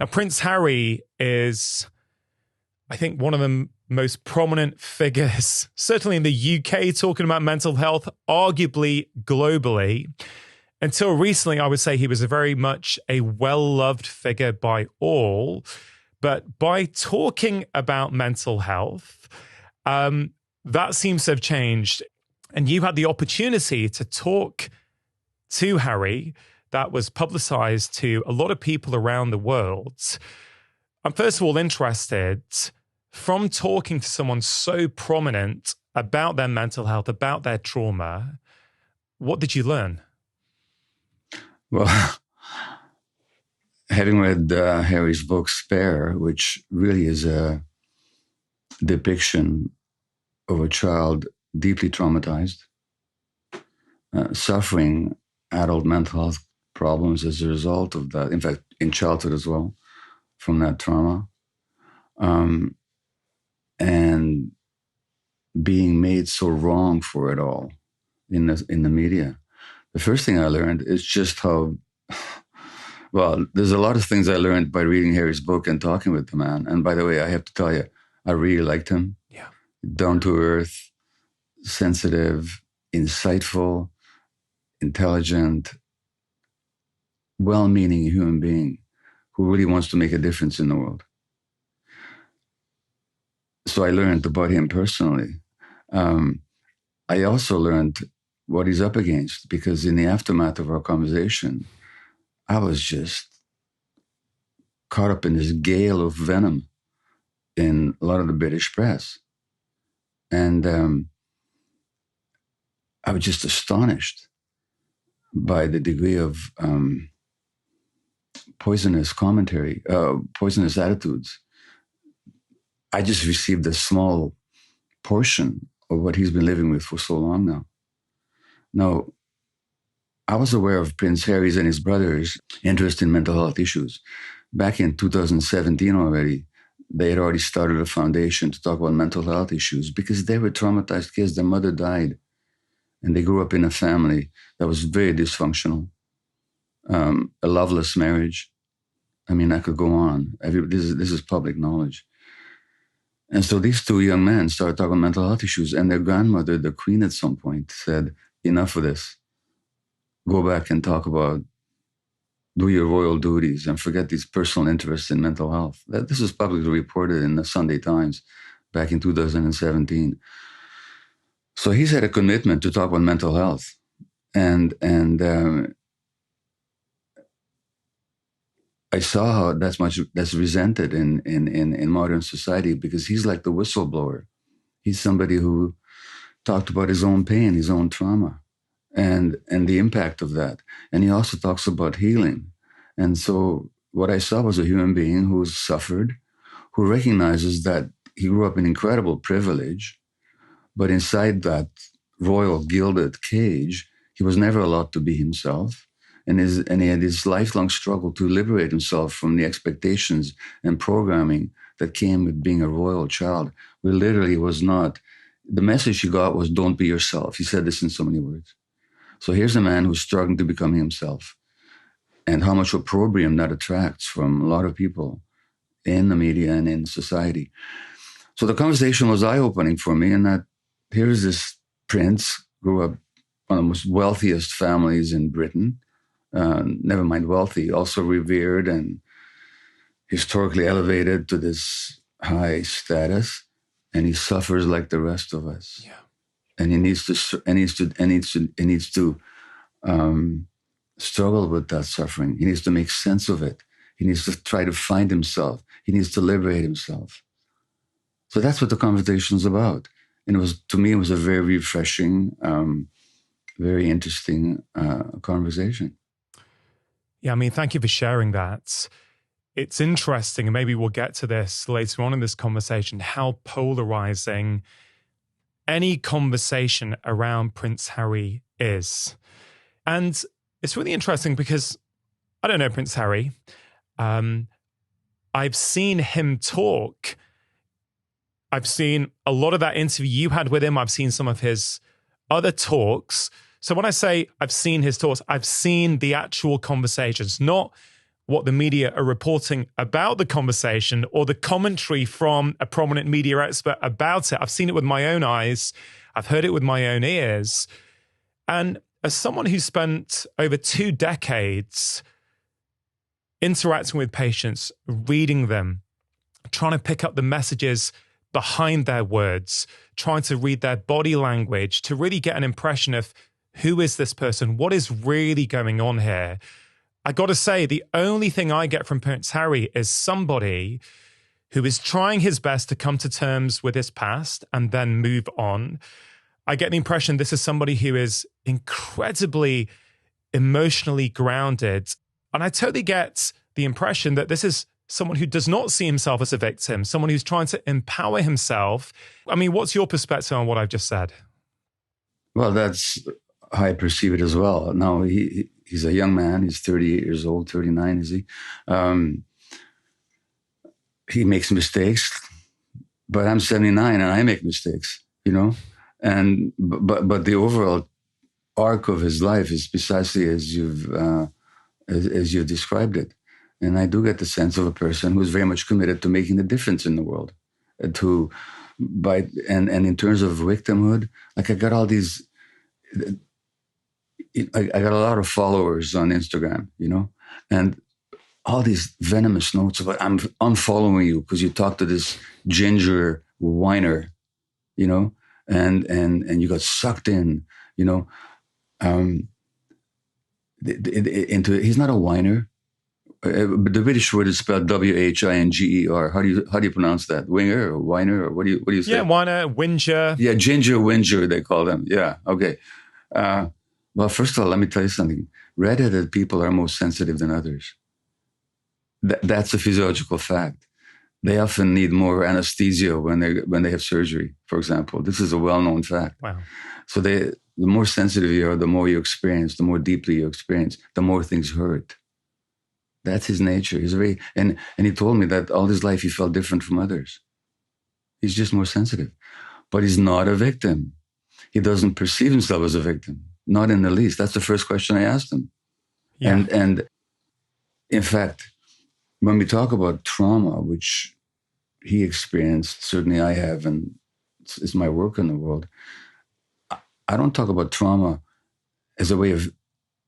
Now, Prince Harry is, I think, one of the most prominent figures, certainly in the UK, talking about mental health, arguably globally. Until recently, I would say he was very much a well-loved figure by all. But by talking about mental health, that seems to have changed. And you had the opportunity to talk to Harry that was publicized to a lot of people around the world. I'm first of all interested, from talking to someone so prominent about their mental health, about their trauma, what did you learn? Well, having read Harry's book, Spare, which really is a depiction of a child deeply traumatized, suffering adult mental health problems as a result of that, in fact, in childhood as well, from that trauma, and being made so wrong for it all in the media. The first thing I learned is just how, well, there's a lot of things I learned by reading Harry's book and talking with the man. And by the way, I have to tell you, I really liked him. Yeah. Down to earth, sensitive, insightful, intelligent, well-meaning human being who really wants to make a difference in the world. So I learned about him personally. I also learned what he's up against, because in the aftermath of our conversation, I was just caught up in this gale of venom in a lot of the British press. And I was just astonished by the degree of poisonous commentary, poisonous attitudes. I just received a small portion of what he's been living with for so long now. Now, I was aware of Prince Harry's and his brothers' interest in mental health issues. Back in 2017 already, they had already started a foundation to talk about mental health issues because they were traumatized kids. Their mother died, and they grew up in a family that was very dysfunctional, a loveless marriage. I mean, I could go on. This is public knowledge. And so these two young men started talking about mental health issues, and their grandmother, the Queen, at some point said, enough of this. Go back and talk about, do your royal duties and forget these personal interests in mental health. This was publicly reported in the Sunday Times back in 2017. So he's had a commitment to talk about mental health. And I saw how that's resented in modern society, because he's like the whistleblower. He's somebody who talked about his own pain, his own trauma, and the impact of that. And he also talks about healing. And so what I saw was a human being who suffered, who recognizes that he grew up in incredible privilege, but inside that royal gilded cage, he was never allowed to be himself. And he had this lifelong struggle to liberate himself from the expectations and programming that came with being a royal child, where literally was not. The message he got was, don't be yourself. He said this in so many words. So here's a man who's struggling to become himself, and how much opprobrium that attracts from a lot of people in the media and in society. So the conversation was eye-opening for me, and that here's this prince, grew up one of the most wealthiest families in Britain, never mind wealthy, also revered and historically elevated to this high status, and he suffers like the rest of us. Yeah. And he needs to struggle with that suffering. He needs to make sense of it. He needs to try to find himself. He needs to liberate himself. So that's what the conversation is about. And to me, it was a very refreshing, very interesting conversation. Yeah, I mean, thank you for sharing that. It's interesting, and maybe we'll get to this later on in this conversation, how polarizing any conversation around Prince Harry is. And it's really interesting because I don't know Prince Harry. I've seen him talk. I've seen a lot of that interview you had with him. I've seen some of his other talks. So when I say I've seen his talks, I've seen the actual conversations, not what the media are reporting about the conversation or the commentary from a prominent media expert about it. I've seen it with my own eyes. I've heard it with my own ears. And as someone who spent over 2 decades interacting with patients, reading them, trying to pick up the messages behind their words, trying to read their body language to really get an impression of who is this person? What is really going on here? I got to say, the only thing I get from Prince Harry is somebody who is trying his best to come to terms with his past and then move on. I get the impression this is somebody who is incredibly emotionally grounded. And I totally get the impression that this is someone who does not see himself as a victim, someone who's trying to empower himself. I mean, what's your perspective on what I've just said? Well, that's how I perceive it as well. Now, he's a young man. He's 38 years old, 39, is he? He makes mistakes, but I'm 79 and I make mistakes, you know? And but the overall arc of his life is precisely as you've described it. And I do get the sense of a person who's very much committed to making a difference in the world. And in terms of victimhood, like I got all these, I got a lot of followers on Instagram, you know, and all these venomous notes about I'm unfollowing you because you talked to this ginger whiner, you know, and you got sucked in, you know, into he's not a whiner. But the British word is spelled W-H-I-N-G-E-R. How do you pronounce that? Winger or whiner or what do you say? Yeah, whiner, whinger. Yeah, ginger whinger they call them. Yeah, okay. Well, first of all, let me tell you something. Redheaded people are more sensitive than others. That's a physiological fact. They often need more anesthesia when they have surgery, for example. This is a well-known fact. Wow. So the more sensitive you are, the more you experience, the more deeply you experience, the more things hurt. That's his nature. He's and he told me that all his life he felt different from others. He's just more sensitive. But he's not a victim. He doesn't perceive himself as a victim. Not in the least. That's the first question I asked him. Yeah. And in fact, when we talk about trauma, which he experienced, certainly I have, and it's my work in the world, I don't talk about trauma as a way of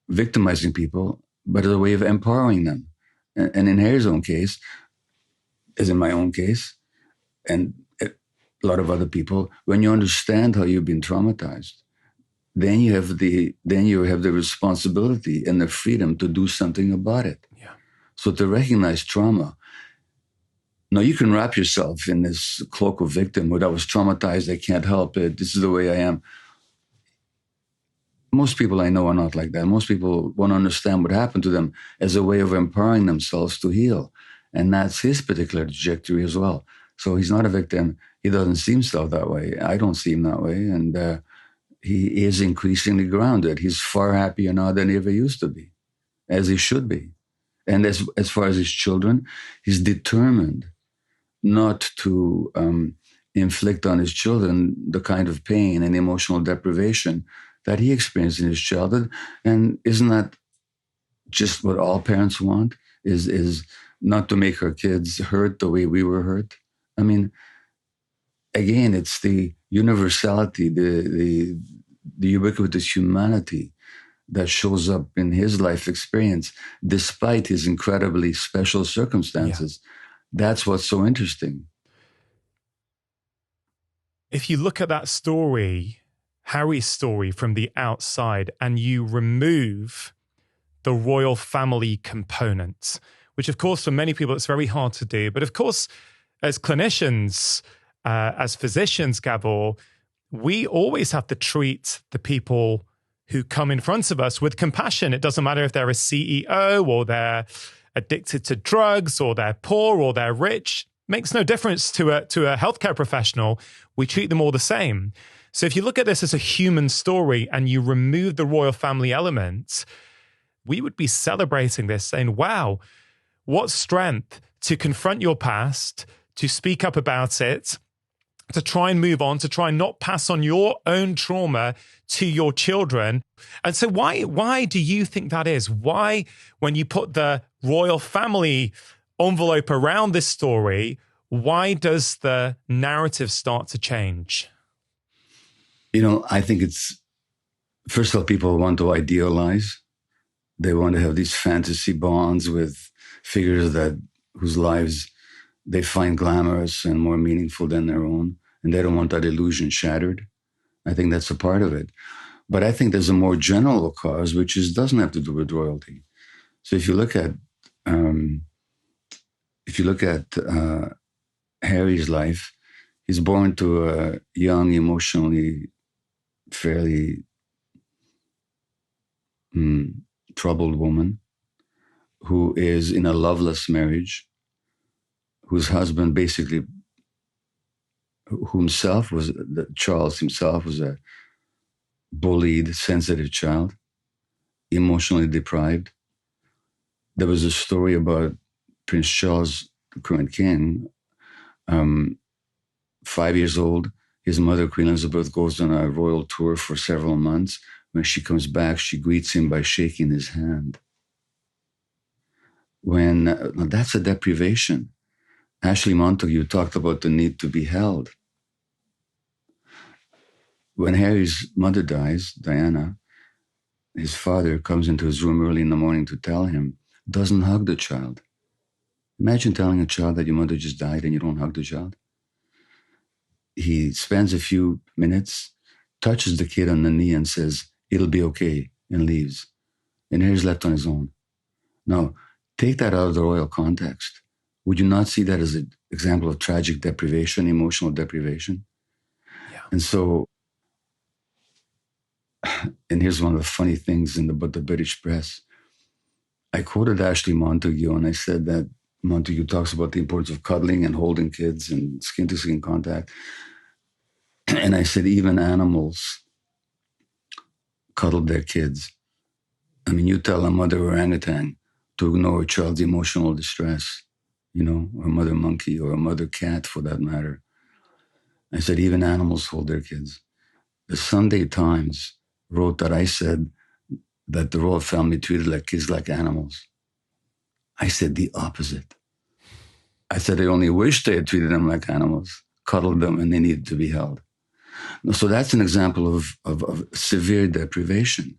victimizing people, but as a way of empowering them. And in Harry's own case, as in my own case, and a lot of other people, when you understand how you've been traumatized, then you have the responsibility and the freedom to do something about it. Yeah. So to recognize trauma. Now you can wrap yourself in this cloak of victimhood. I was traumatized. I can't help it. This is the way I am. Most people I know are not like that. Most people want to understand what happened to them as a way of empowering themselves to heal. And that's his particular trajectory as well. So he's not a victim. He doesn't see himself that way. I don't see him that way. And he is increasingly grounded. He's far happier now than he ever used to be, as he should be. And as far as his children, he's determined not to inflict on his children the kind of pain and emotional deprivation that he experienced in his childhood. And isn't that just what all parents want, is not to make our kids hurt the way we were hurt? I mean, again, it's the universality, the ubiquitous humanity that shows up in his life experience, despite his incredibly special circumstances. Yeah. That's what's so interesting. If you look at that story, Harry's story from the outside, and you remove the royal family component, which of course for many people it's very hard to do. But of course, as clinicians, as physicians, Gabor, we always have to treat the people who come in front of us with compassion. It doesn't matter if they're a CEO or they're addicted to drugs or they're poor or they're rich. Makes no difference to a healthcare professional. We treat them all the same. So if you look at this as a human story and you remove the royal family element, we would be celebrating this, saying, wow, what strength to confront your past, to speak up about it, to try and move on, to try and not pass on your own trauma to your children. And so why do you think that is? Why, when you put the royal family envelope around this story, why does the narrative start to change? I think it's, first of all, people want to idealize. They want to have these fantasy bonds with figures whose lives they find glamorous and more meaningful than their own, and they don't want that illusion shattered. I think that's a part of it. But I think there's a more general cause, which doesn't have to do with royalty. So if you look at Harry's life, he's born to a young, emotionally fairly troubled woman who is in a loveless marriage, whose husband basically, Charles himself was a bullied, sensitive child, emotionally deprived. There was a story about Prince Charles, the current king, 5 years old. His mother, Queen Elizabeth, goes on a royal tour for several months. When she comes back, she greets him by shaking his hand. That's a deprivation. Ashley Montagu talked about the need to be held. When Harry's mother dies, Diana, his father comes into his room early in the morning to tell him, doesn't hug the child. Imagine telling a child that your mother just died and you don't hug the child. He spends a few minutes, touches the kid on the knee and says, it'll be okay, and leaves. And Harry's left on his own. Now, take that out of the royal context. Would you not see that as an example of tragic deprivation, emotional deprivation? Yeah. And so, and here's one of the funny things about the British press. I quoted Ashley Montagu, and I said that Montagu talks about the importance of cuddling and holding kids and skin-to-skin contact. And I said, even animals cuddle their kids. I mean, you tell a mother orangutan to ignore a child's emotional distress, or a mother monkey or a mother cat for that matter. I said, even animals hold their kids. The Sunday Times wrote that I said that the royal family treated like kids like animals. I said the opposite. I said they only wish they had treated them like animals, cuddled them, and they needed to be held. So that's an example of severe deprivation.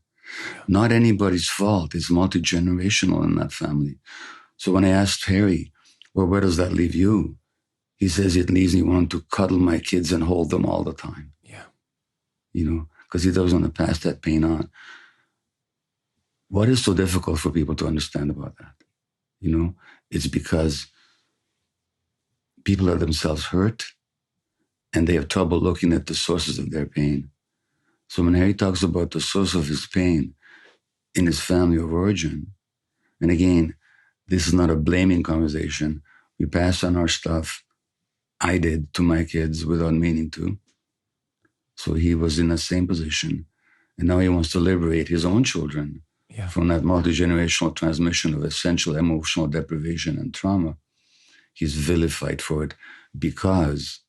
Not anybody's fault. It's multi-generational in that family. So when I asked Harry, well, where does that leave you? He says it leaves me wanting to cuddle my kids and hold them all the time. Yeah. Because he doesn't want to pass that pain on. What is so difficult for people to understand about that? It's because people are themselves hurt and they have trouble looking at the sources of their pain. So when Harry talks about the source of his pain in his family of origin, and again, this is not a blaming conversation. We pass on our stuff. I did to my kids without meaning to. So he was in the same position. And now he wants to liberate his own children from that multi-generational transmission of essential emotional deprivation and trauma. He's vilified for it because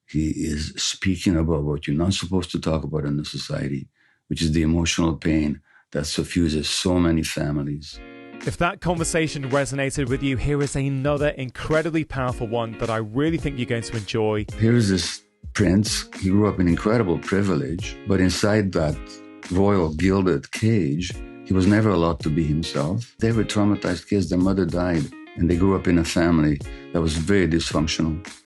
he is speaking about what you're not supposed to talk about in the society, which is the emotional pain that suffuses so many families. If that conversation resonated with you, here is another incredibly powerful one that I really think you're going to enjoy. Here is this prince. He grew up in incredible privilege, but inside that royal gilded cage, he was never allowed to be himself. They were traumatized kids. Their mother died, and they grew up in a family that was very dysfunctional.